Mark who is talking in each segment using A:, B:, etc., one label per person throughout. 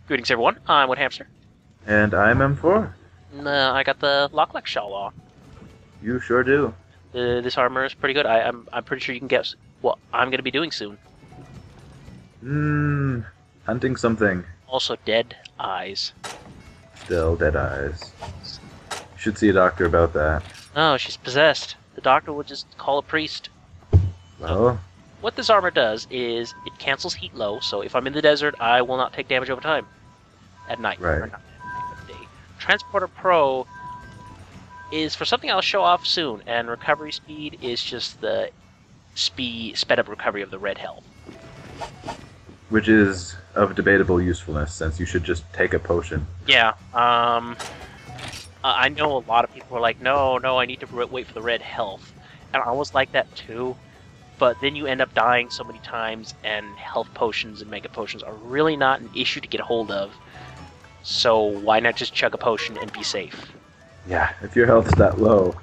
A: Greetings, everyone. I'm Woodhamster.
B: And I'm M4.
A: I got the Locklek shell on.
B: You sure do.
A: This armor is pretty good. I'm pretty sure you can guess what I'm going to be doing soon.
B: Hunting something.
A: Also, dead eyes.
B: Still dead eyes. You should see a doctor about that.
A: Oh, she's possessed. The doctor will just call a priest.
B: Well,
A: What this armor does is it cancels heat low, so if I'm in the desert, I will not take damage over time. At night.
B: Right.
A: Or not at night, but day. Transporter Pro is for something I'll show off soon, and recovery speed is just the sped up recovery of the red health.
B: which is of debatable usefulness, since you should just take a potion.
A: Yeah, I know a lot of people are like, no, I need to wait for the red health. And I was like that too, but then you end up dying so many times, and health potions and mega potions are really not an issue to get a hold of. So why not just chug a potion and be safe?
B: Yeah, if your health's that low,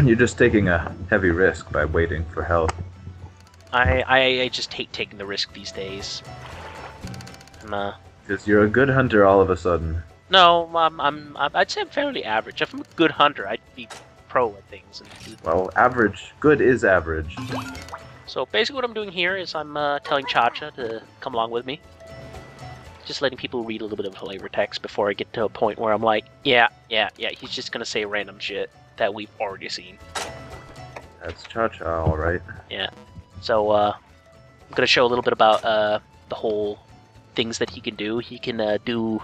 B: you're just taking a heavy risk by waiting for health.
A: I just hate taking the risk these days.
B: Because you're a good hunter all of a sudden.
A: No, I'd say I'm fairly average. If I'm a good hunter, I'd be pro at things.
B: Well, average. Good is average.
A: So basically what I'm doing here is I'm telling Chacha to come along with me. Just letting people read a little bit of flavor text before I get to a point where I'm like, yeah, he's just gonna say random shit that we've already seen.
B: That's Cha-Cha, alright.
A: Yeah. So, I'm gonna show a little bit about the whole things that he can do. He can do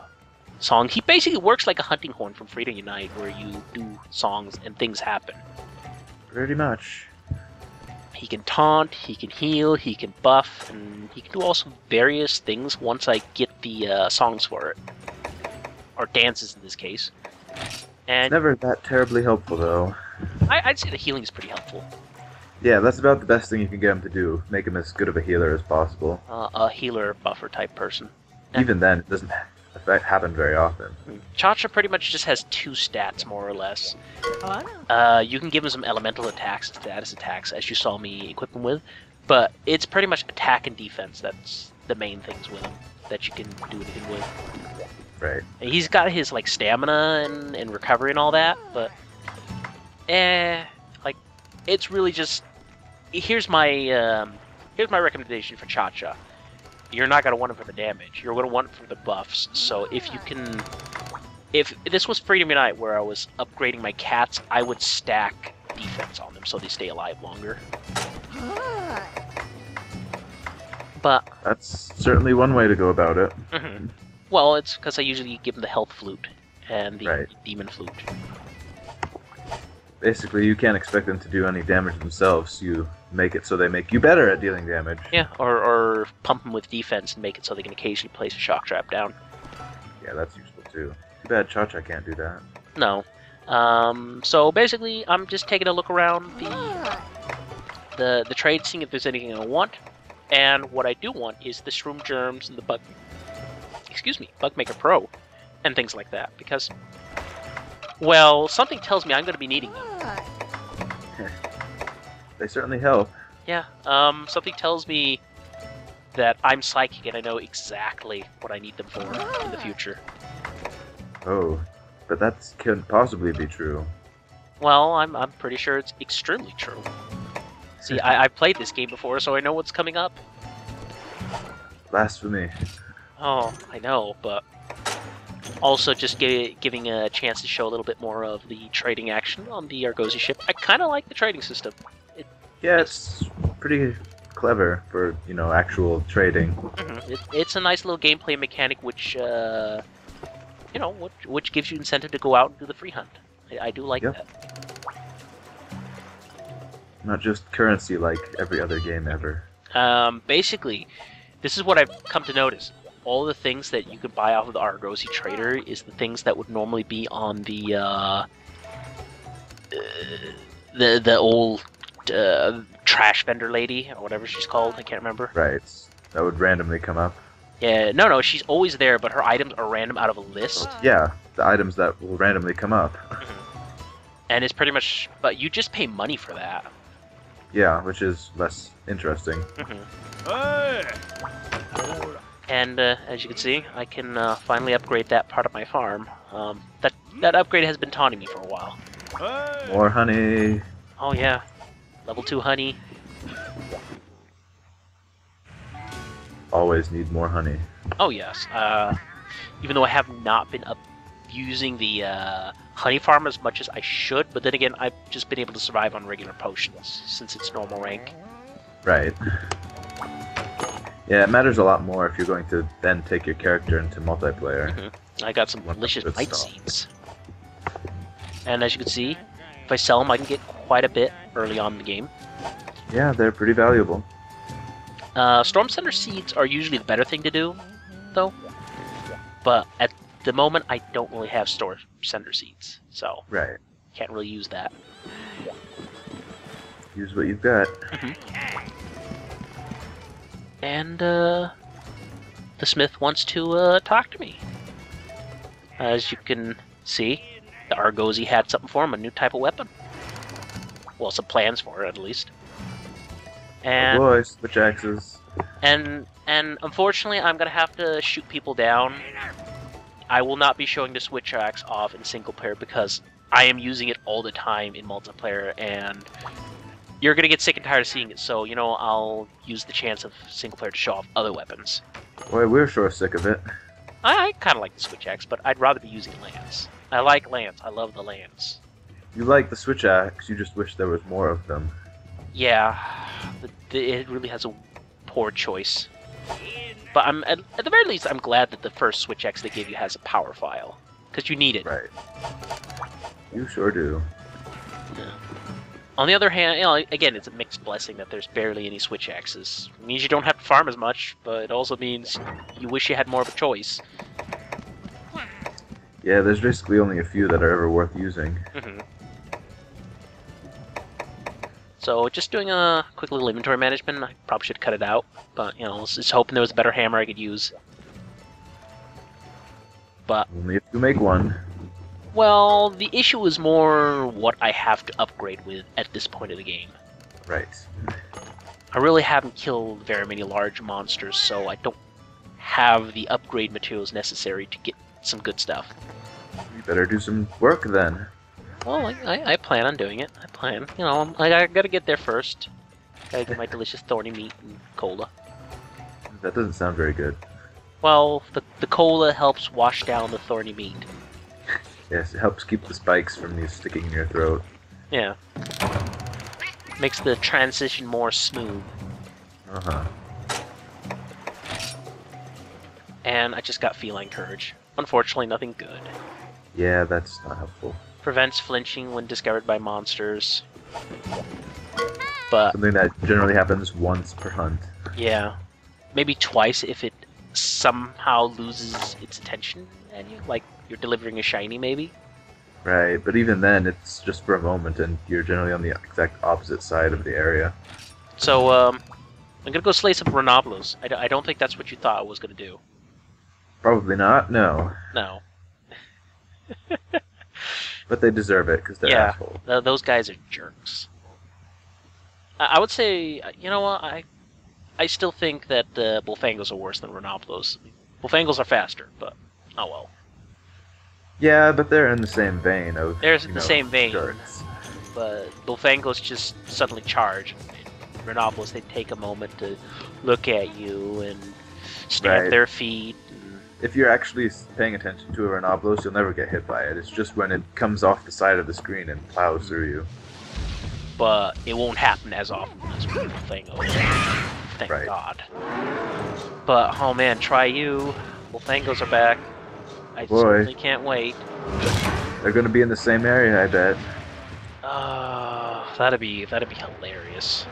A: songs. He basically works like a hunting horn from Freedom Unite, where you do songs and things happen.
B: Pretty much.
A: He can taunt, he can heal, he can buff, and he can do also various things once I get the songs for it. Or dances in this case. And
B: It's never that terribly helpful, though.
A: I'd say the healing is pretty helpful.
B: Yeah, that's about the best thing you can get him to do. Make him as good of a healer as possible.
A: A healer buffer type person.
B: Even then, it doesn't happen very often.
A: Chacha pretty much just has 2 stats, more or less. You can give him some elemental attacks, status attacks, as you saw me equip him with, but it's pretty much attack and defense that's the main things with him that you can do anything with.
B: Right.
A: He's got his like stamina and recovery and all that, but it's really just here's my recommendation for Chacha. You're not going to want it for the damage. You're going to want it for the buffs. So if you can... If this was Freedom Unite where I was upgrading my cats, I would stack defense on them so they stay alive longer. But...
B: That's certainly one way to go about it.
A: Well, it's because I usually give them the health flute and the demon flute.
B: Basically, you can't expect them to do any damage themselves. You make it so they make you better at dealing damage.
A: Yeah, or pump them with defense and make it so they can occasionally place a shock trap down.
B: Yeah, that's useful too. Too bad Cha-Cha can't do that.
A: No. So basically, I'm just taking a look around the trade, seeing if there's anything I want. And what I do want is the Shroom Germs and the Bugmaker Pro, and things like that, because, well, something tells me I'm going to be needing them.
B: They certainly help.
A: Yeah, something tells me that I'm psychic and I know exactly what I need them for in the future.
B: Oh, but that couldn't possibly be true.
A: Well, I'm pretty sure it's extremely true. See, I've played this game before, so I know what's coming up.
B: Blasphemy.
A: Oh, I know, but also just giving a chance to show a little bit more of the trading action on the Argosy ship. I kind of like the trading system.
B: Yeah, it's pretty clever for, actual trading.
A: It's a nice little gameplay mechanic which, which gives you incentive to go out and do the free hunt. I do like that.
B: Not just currency like every other game ever.
A: Basically, this is what I've come to notice. All the things that you could buy off of the Argosy Trader is the things that would normally be on the old trash vendor lady, or whatever she's called, I can't remember.
B: Right. That would randomly come up.
A: Yeah, no, she's always there, but her items are random out of a list.
B: Yeah, the items that will randomly come up.
A: And it's pretty much, but you just pay money for that.
B: Yeah, which is less interesting.
A: And as you can see, I can finally upgrade that part of my farm. That upgrade has been taunting me for a while.
B: More honey.
A: Oh yeah, level 2 honey.
B: Always need more honey.
A: Oh yes. Even though I have not been using the honey farm as much as I should, but then again, I've just been able to survive on regular potions since it's normal rank.
B: Right. Yeah, it matters a lot more if you're going to then take your character into multiplayer.
A: Mm-hmm. I got some delicious
B: Good
A: bite
B: stuff.
A: seeds. And as you can see, if I sell them, I can get quite a bit early on in the game.
B: Yeah, they're pretty valuable.
A: Storm Center seeds are usually the better thing to do, though. But at the moment, I don't really have Storm Center seeds, so
B: Right.
A: can't really use that.
B: Use what you've got.
A: And the smith wants to talk to me. As you can see, the Argosy had something for him, a new type of weapon. Well, some plans for it, at least. And
B: Oh boy, switch axes.
A: and unfortunately, I'm gonna have to shoot people down. I will not be showing the switch axe off in single player because I am using it all the time in multiplayer, and you're gonna get sick and tired of seeing it. So I'll use the chance of single player to show off other weapons.
B: Boy, we're sure sick of it.
A: I kind of like the switch axe, but I'd rather be using lance. I like lance. I love the lance.
B: You like the switch axe, you just wish there was more of them.
A: Yeah, it really has a poor choice. But at the very least, I'm glad that the first switch axe they gave you has a power file, because you need it.
B: Right. You sure do.
A: Yeah. On the other hand, again, it's a mixed blessing that there's barely any switch axes. It means you don't have to farm as much, but it also means you wish you had more of a choice.
B: Yeah, there's basically only a few that are ever worth using.
A: So just doing a quick little inventory management. I probably should cut it out, but I was just hoping there was a better hammer I could use. But
B: Only if you make one.
A: well, the issue is more what I have to upgrade with at this point of the game.
B: Right.
A: I really haven't killed very many large monsters, so I don't have the upgrade materials necessary to get some good stuff.
B: You better do some work then.
A: Well, I plan on doing it. I plan. I gotta get there first. Gotta get my delicious thorny meat and cola.
B: That doesn't sound very good.
A: Well, the cola helps wash down the thorny meat.
B: Yes, it helps keep the spikes from these sticking in your throat.
A: Yeah. Makes the transition more smooth.
B: Uh-huh.
A: And I just got feline courage. Unfortunately, nothing good.
B: Yeah, that's not helpful.
A: Prevents flinching when discovered by monsters. But
B: Something that generally happens once per hunt.
A: yeah, maybe twice if it somehow loses its attention and you, like you're delivering a shiny maybe.
B: Right, but even then, it's just for a moment, and you're generally on the exact opposite side of the area.
A: So I'm gonna go slay some Renoblos. I don't think that's what you thought I was gonna do.
B: Probably not, no.
A: No.
B: But they deserve it, because they're
A: Yeah,
B: assholes.
A: those guys are jerks. I would say, you know what, I still think that Bullfangos are worse than Renoblos. Bullfangos are faster, but oh well.
B: Yeah, but they're in the same vein of,
A: They're in the same vein.
B: jerks.
A: But Bullfangos just suddenly charge. In Renoblos, they take a moment to look at you and stamp
B: Right.
A: their feet.
B: If you're actually paying attention to a Renoblos, you'll never get hit by it. It's just when it comes off the side of the screen and plows through you.
A: But it won't happen as often as with Bullfangos. Thank
B: Right.
A: God. But, oh man, try you. Bullfangos are back. I
B: Boy.
A: certainly can't wait.
B: They're going to be in the same area, I bet.
A: That'd be hilarious.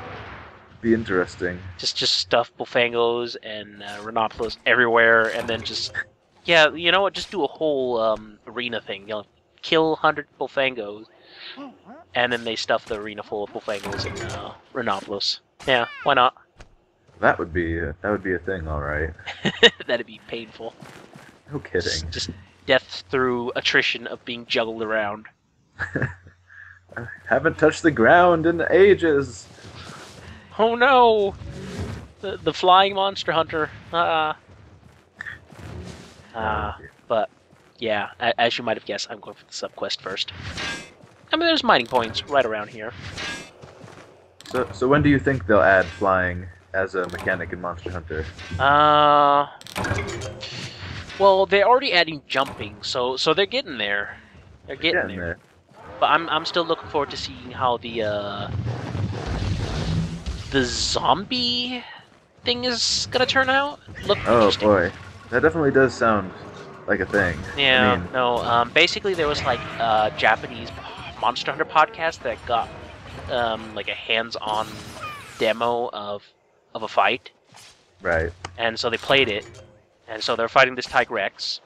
B: Be interesting.
A: Just stuff Bullfangos and Renoplos everywhere, and then just yeah, you know what? Just do a whole arena thing. Kill 100 Bullfangos, and then they stuff the arena full of Bullfangos and Renoplos. Yeah, why not?
B: That would be a thing, all right.
A: That'd be painful.
B: No kidding.
A: Just death through attrition of being juggled around.
B: I haven't touched the ground in ages.
A: Oh no! The flying monster hunter. But yeah, as you might have guessed, I'm going for the subquest first. I mean, there's mining points right around here.
B: So when do you think they'll add flying as a mechanic in Monster Hunter?
A: Well, they're already adding jumping, so they're getting there. They're getting there. But I'm still looking forward to seeing how the zombie thing is gonna turn out.
B: Oh boy, that definitely does sound like a thing.
A: Yeah,
B: I mean,
A: no. Basically, there was like a Japanese Monster Hunter podcast that got like a hands-on demo of a fight.
B: Right.
A: And so they played it, and so they're fighting this Tigrex.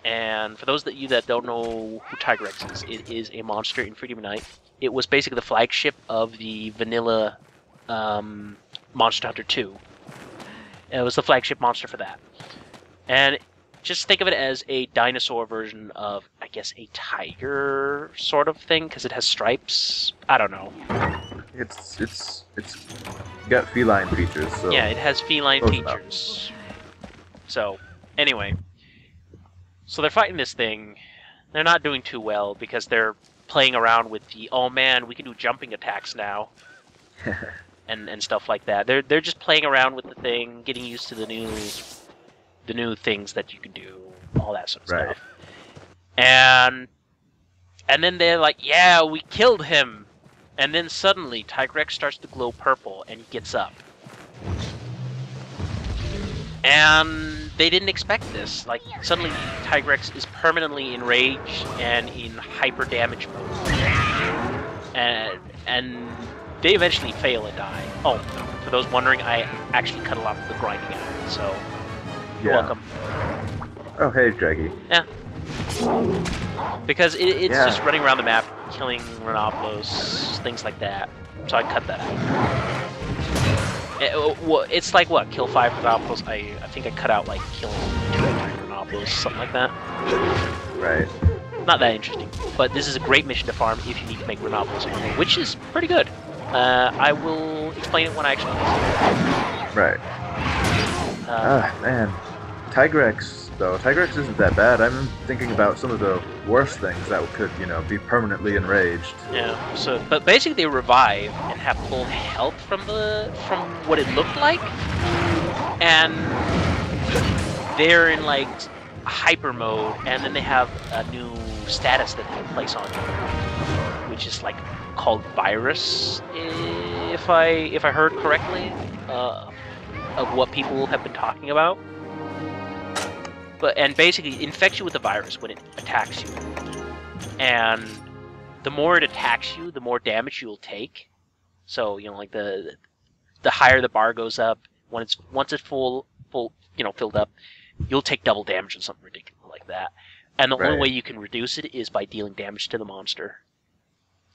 A: And for those of you that don't know who Tigrex is, it is a monster in Freedom Unite. It was basically the flagship of the vanilla Monster Hunter 2. It was the flagship monster for that. And just think of it as a dinosaur version of, I guess, a tiger sort of thing, because it has stripes. I don't know.
B: It's got feline features. So
A: yeah, it has feline features. So, anyway. So they're fighting this thing. They're not doing too well because they're playing around with the, oh man, we can do jumping attacks now. and stuff like that. They're just playing around with the thing, getting used to the new things that you can do, all that sort of stuff. And then they're like, yeah, we killed him. And then suddenly Tigrex starts to glow purple and he gets up. And they didn't expect this. Like, suddenly Tigrex is permanently enraged and in hyper damage mode. And they eventually fail and die. Oh, for those wondering, I actually cut a lot of the grinding out, so you're welcome.
B: Oh, hey, Draggy.
A: Yeah. Because it's just running around the map, killing Renoblos, things like that. So I cut that out. It's like, what, kill 5 Renoblos? I think I cut out, like, killing 2 or 3 Renoblos, something like that.
B: Right.
A: Not that interesting. But this is a great mission to farm if you need to make Renoblos armor, which is pretty good. I will explain it when I actually use it.
B: Right. Man. Tigrex, though. Tigrex isn't that bad. I'm thinking about some of the worst things that could, be permanently enraged.
A: Yeah, so, but basically they revive and have full health from what it looked like. And they're in, like, hyper mode, and then they have a new status that they can place on you, which is, like, called Virus, if I heard correctly, of what people have been talking about. And basically it infects you with the virus when it attacks you. And the more it attacks you, the more damage you'll take. So, like the higher the bar goes up, once it's full, filled up, you'll take double damage or something ridiculous like that. And the only way you can reduce it is by dealing damage to the monster.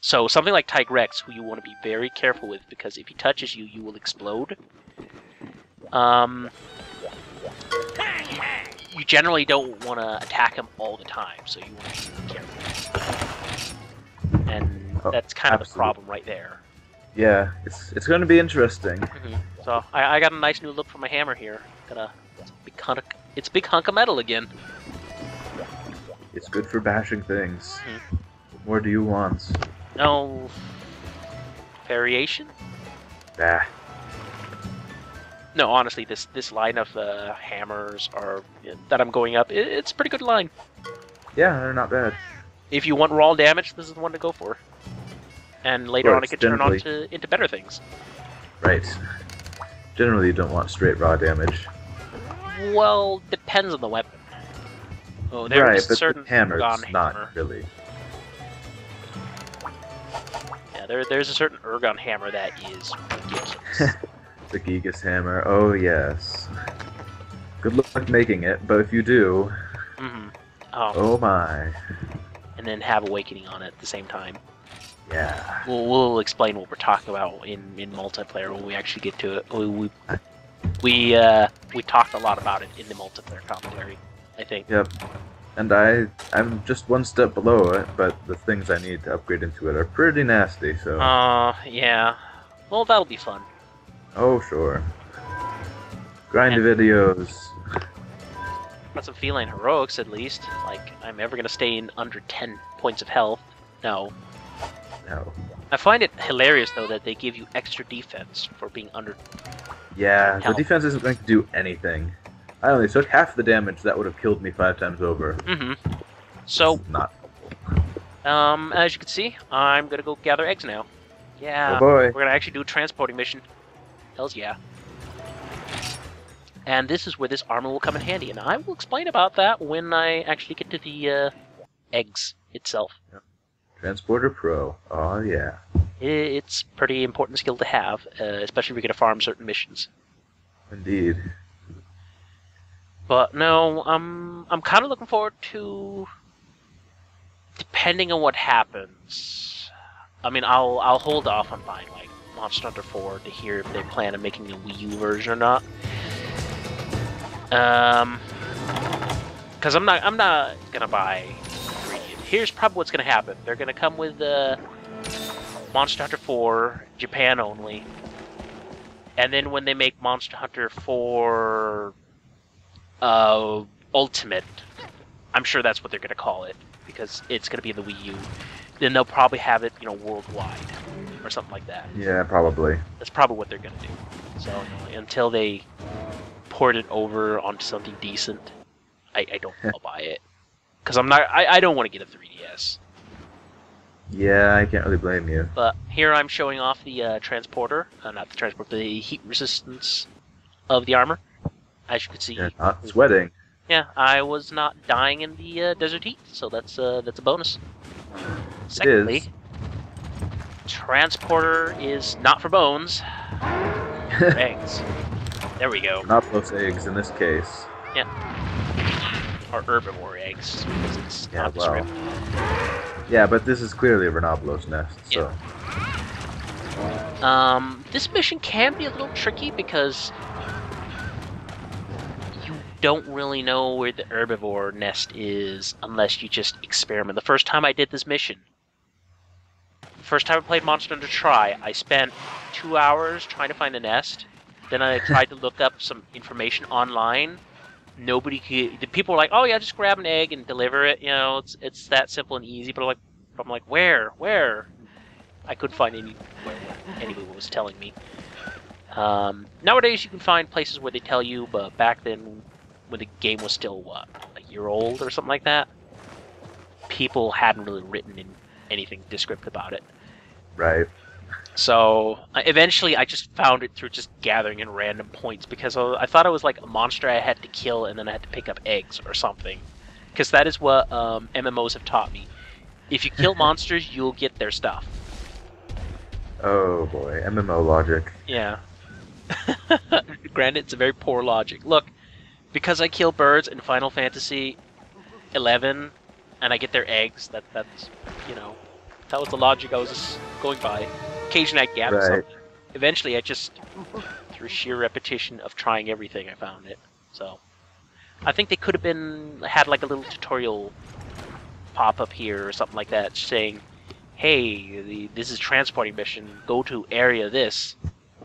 A: So something like Tigrex, who you want to be very careful with, because if he touches you, you will explode. You generally don't want to attack him all the time, so you want to be careful. And that's kind of the problem right there.
B: Yeah, it's going to be interesting.
A: So I got a nice new look for my hammer here. It's a big hunk of metal again.
B: It's good for bashing things. What more do you want?
A: No variation?
B: Nah.
A: No, honestly, this line of hammers that I'm going up, it's a pretty good line.
B: Yeah, they're not bad.
A: If you want raw damage, this is the one to go for. And later on, it can turn into better things.
B: Right. Generally, you don't want straight raw damage.
A: Well, depends on the weapon. Oh, there's a certain
B: the hammer's
A: Ergon
B: not
A: hammer.
B: really.
A: Yeah, there's a certain Ergon hammer that is ridiculous.
B: The Gigas hammer, oh yes. Good luck making it, but if you do, oh my.
A: And then have Awakening on it at the same time.
B: Yeah.
A: We'll explain what we're talking about in multiplayer when we actually get to it. We talked a lot about it in the multiplayer commentary, I think.
B: Yep. And I'm just one step below it, but the things I need to upgrade into it are pretty nasty, so...
A: yeah. Well, that'll be fun.
B: Oh, sure. Grind videos.
A: Got some feline heroics at least. Like, I'm ever gonna stay in under 10 points of health. No.
B: No.
A: I find it hilarious though that they give you extra defense for being under.
B: Yeah,
A: Health.
B: the defense isn't going to do anything. I only took half the damage that would have killed me 5 times over.
A: Mm-hmm. So,
B: Not.
A: as you can see, I'm gonna go gather eggs now. Yeah.
B: Oh boy.
A: We're gonna actually do a transporting mission. Hells yeah. And this is where this armor will come in handy, and I will explain about that when I actually get to the eggs itself.
B: Transporter Pro. Oh yeah.
A: It's a pretty important skill to have, especially if you're gonna farm certain missions.
B: Indeed.
A: But no, I'm kind of looking forward to, depending on what happens. I mean, I'll hold off on buying like Monster Hunter 4 to hear if they plan on making a Wii U version or not. Because I'm not gonna buy 3D. Here's probably what's gonna happen. They're gonna come with Monster Hunter 4 Japan only, and then when they make Monster Hunter 4 Ultimate, I'm sure that's what they're gonna call it because it's gonna be in the Wii U. Then they'll probably have it, worldwide or something like that.
B: Yeah, probably.
A: That's probably what they're gonna do. So until they port it over onto something decent, I don't think I'll buy it because I don't want to get a 3DS.
B: Yeah, I can't really blame you.
A: But here I'm showing off the transporter, not the transporter, the heat resistance of the armor. As you can see,
B: You're not sweating.
A: yeah, I was not dying in the desert heat, so that's a bonus.
B: It
A: Secondly,
B: is.
A: transporter is not for bones, for eggs. There we go.
B: Not those eggs in this case.
A: Yeah. Or herbivore eggs, because it's
B: Yeah,
A: not
B: well.
A: descriptive.
B: Yeah, but this is clearly a Renoblos nest, so.
A: This mission can be a little tricky because you don't really know where the herbivore nest is unless you just experiment. The first time I did this mission, first time I played Monster Hunter Tri, I spent 2 hours trying to find the nest. Then I tried to look up some information online. Nobody could. The people were like, "Oh yeah, just grab an egg and deliver it." It's that simple and easy. But I'm like, where? I couldn't find anybody was telling me. Nowadays you can find places where they tell you, but back then, when the game was still a year old or something like that, people hadn't really written in anything descriptive about it.
B: Right.
A: So eventually I just found it through just gathering in random points because I thought it was like a monster I had to kill and then I had to pick up eggs or something. Because that is what MMOs have taught me. If you kill monsters, you'll get their stuff.
B: Oh boy, MMO logic.
A: Yeah. Granted, it's a very poor logic. Look, because I kill birds in Final Fantasy 11 and I get their eggs, that's that was the logic I was just going by. Occasionally I gather something. Eventually I just, through sheer repetition of trying everything, I found it. So, I think they could have had like a little tutorial pop up here or something like that saying, hey, this is a transporting mission, go to area this.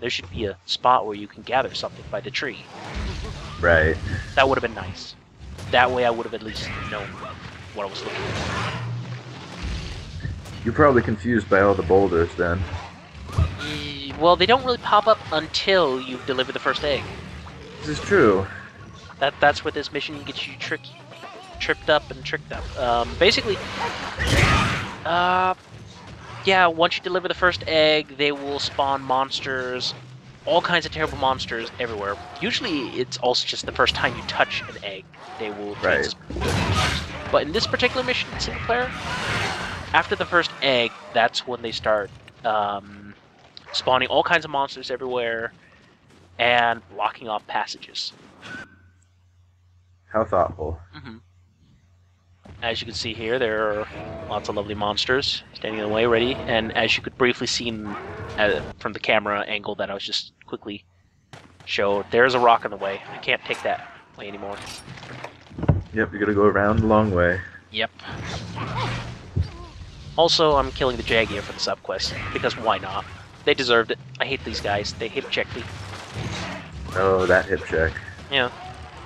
A: There should be a spot where you can gather something by the tree.
B: Right.
A: That would have been nice. That way I would have at least known what I was looking for.
B: You're probably confused by all the boulders then.
A: Well, they don't really pop up until you deliver the first egg.
B: This is true.
A: That's where this mission gets you tripped up. Basically, yeah, once you deliver the first egg, they will spawn monsters, all kinds of terrible monsters everywhere. Usually, it's also just the first time you touch an egg, they will transfer. But in this particular mission, single player, after the first egg, that's when they start spawning all kinds of monsters everywhere and blocking off passages.
B: How thoughtful.
A: Mm-hmm. As you can see here, there are lots of lovely monsters standing in the way, ready. And as you could briefly see from the camera angle that I was just quickly showed, there's a rock in the way. I can't take that way anymore.
B: Yep, you gotta go around the long way.
A: Yep. Also, I'm killing the Jagia for the subquest, because why not? They deserved it. I hate these guys. They hip check me.
B: Oh, that hip check.
A: Yeah.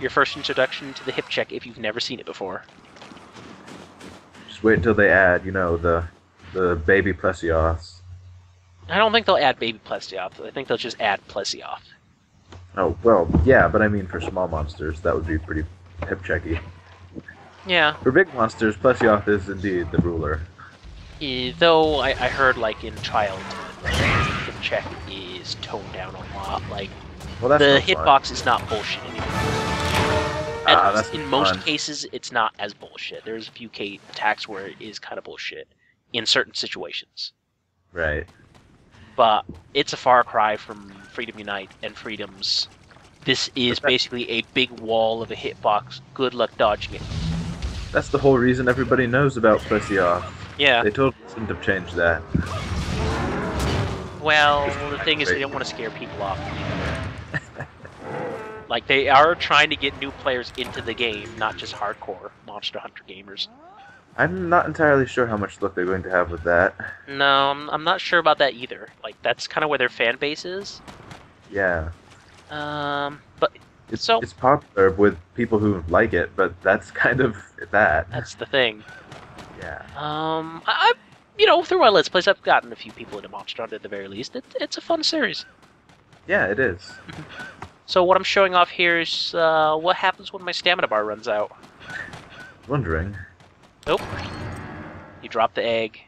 A: your first introduction to the hip check if you've never seen it before.
B: Just wait until they add, you know, the baby Plesioths.
A: I don't think they'll add baby Plesioth. I think they'll just add Plesioth.
B: Oh, well, yeah, but I mean for small monsters, that would be pretty hip-checky.
A: Yeah.
B: For big monsters, Plesioth is indeed the ruler.
A: Though I heard, like, in Child, the hip check is toned down a lot. Like,
B: Well, that's
A: the
B: no fun.
A: hitbox is not bullshit anymore.
B: That's
A: In most
B: fun.
A: cases, it's not as bullshit. There's a few attacks where it is kind of bullshit in certain situations.
B: Right.
A: But it's a far cry from Freedom Unite and Freedom's. This is basically a big wall of a hitbox. Good luck dodging it.
B: That's the whole reason everybody knows about Plesioth.
A: Yeah.
B: They totally shouldn't have changed that.
A: Well, the thing is, they don't want to scare people off either. Like, they are trying to get new players into the game, not just hardcore Monster Hunter gamers.
B: I'm not entirely sure how much luck they're going to have with that.
A: No, I'm not sure about that either. Like, that's kind of where their fan base is.
B: Yeah.
A: But
B: It's popular with people who like it, but that's kind of that.
A: that's the thing.
B: Yeah.
A: Through my Let's Plays, I've gotten a few people into Monster Hunter at the very least. It's a fun series.
B: Yeah, it is.
A: So what I'm showing off here is what happens when my stamina bar runs out.
B: Wondering.
A: Nope. You drop the egg,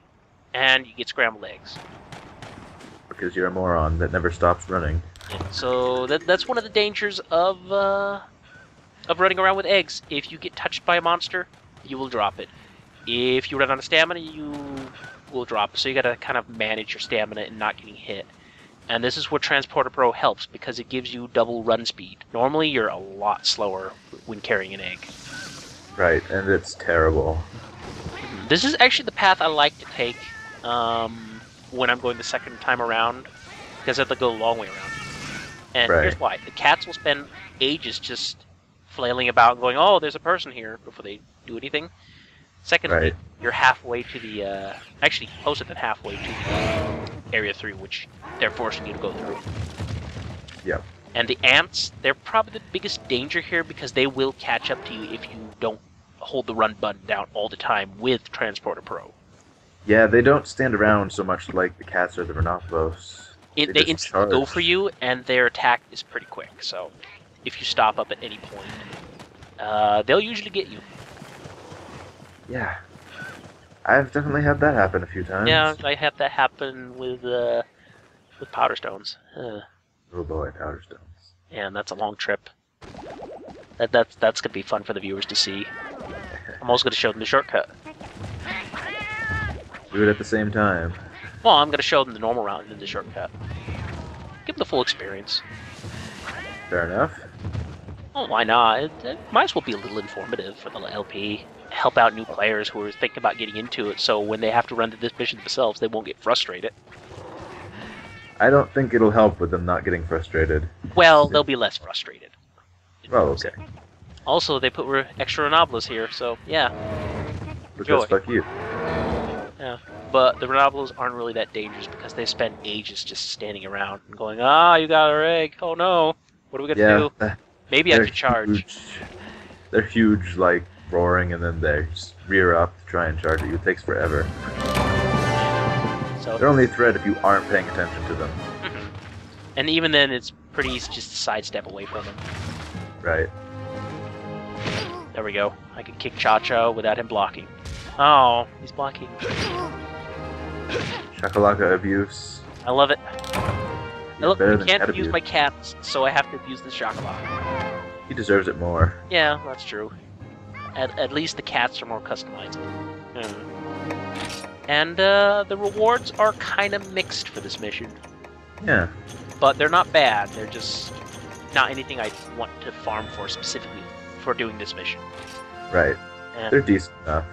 A: and you get scrambled eggs.
B: Because you're a moron that never stops running.
A: Yeah, so that's one of the dangers of running around with eggs. If you get touched by a monster, you will drop it. If you run out of stamina, you will drop it. So you gotta kind of manage your stamina and not getting hit. And this is where Transporter Pro helps, because it gives you double run speed. Normally, you're a lot slower when carrying an egg.
B: Right, and it's terrible.
A: This is actually the path I like to take when I'm going the second time around, because I have to go a long way around. And
B: Right.
A: here's why. The cats will spend ages just flailing about and going, oh, there's a person here, before they do anything. Secondly,
B: Right.
A: you're halfway to the, actually closer than halfway to Area 3, which they're forcing you to go through.
B: Yep.
A: And the ants, they're probably the biggest danger here, because they will catch up to you if you don't hold the run button down all the time with Transporter Pro.
B: Yeah, they don't stand around so much like the cats or the Rhinophos.
A: They
B: just
A: instantly go
B: charge.
A: for you, and their attack is pretty quick. So, if you stop up at any point, they'll usually get you.
B: Yeah. I've definitely had that happen a few times.
A: Yeah, I had that happen with Powder Stones.
B: Oh boy, Powder Stones.
A: And that's a long trip. That's gonna be fun for the viewers to see. I'm also gonna show them the shortcut.
B: Do it at the same time.
A: Well, I'm gonna show them the normal route and then the shortcut. Give them the full experience.
B: Fair enough.
A: Oh, why not? It might as well be a little informative for the LP. Help out new players who are thinking about getting into it, so when they have to run this mission themselves, they won't get frustrated.
B: I don't think it'll help with them not getting frustrated.
A: Well, they'll be less frustrated.
B: Well, okay.
A: Also, they put extra Renoblos here, so yeah.
B: Because
A: Enjoy.
B: fuck you.
A: Yeah. But the Renoblos aren't really that dangerous because they spend ages just standing around and going, ah, you got our egg. Oh no. What are we gonna do? Maybe I
B: they're
A: should charge.
B: huge. They're huge, like, roaring, and then they just rear up to try and charge at you. It takes forever.
A: So,
B: They're only a threat if you aren't paying attention to them.
A: and even then, it's pretty easy just to sidestep away from them.
B: Right.
A: There we go. I can kick Cha-Cha without him blocking. Oh, he's blocking.
B: Shakalaka abuse.
A: I love it.
B: He's
A: Look,
B: better
A: I
B: than
A: can't
B: cat
A: abuse
B: abuse.
A: my cats, so I have to abuse the Shakalaka.
B: He deserves it more.
A: Yeah, that's true. At least the cats are more customized. And the rewards are kind of mixed for this mission.
B: Yeah.
A: But they're not bad, they're just not anything I want to farm for specifically for doing this mission.
B: Right.
A: Yeah.
B: They're decent enough.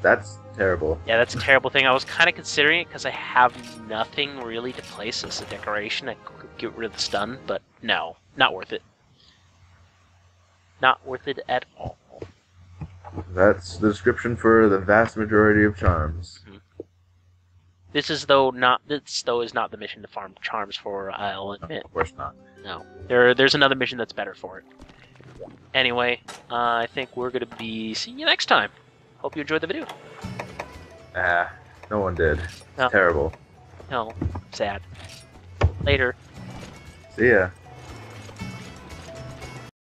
B: That's terrible.
A: Yeah, that's a terrible thing. I was kind of considering it because I have nothing really to place as a decoration. I could get rid of the stun, but no, not worth it. Not worth it at all.
B: That's the description for the vast majority of charms.
A: This is though is not the mission to farm charms for. I'll admit.
B: Of course not.
A: No, there's another mission that's better for it. Anyway, I think we're going to be seeing you next time. Hope you enjoyed the video.
B: No one did. It's
A: No.
B: terrible.
A: No, sad. Later.
B: See ya.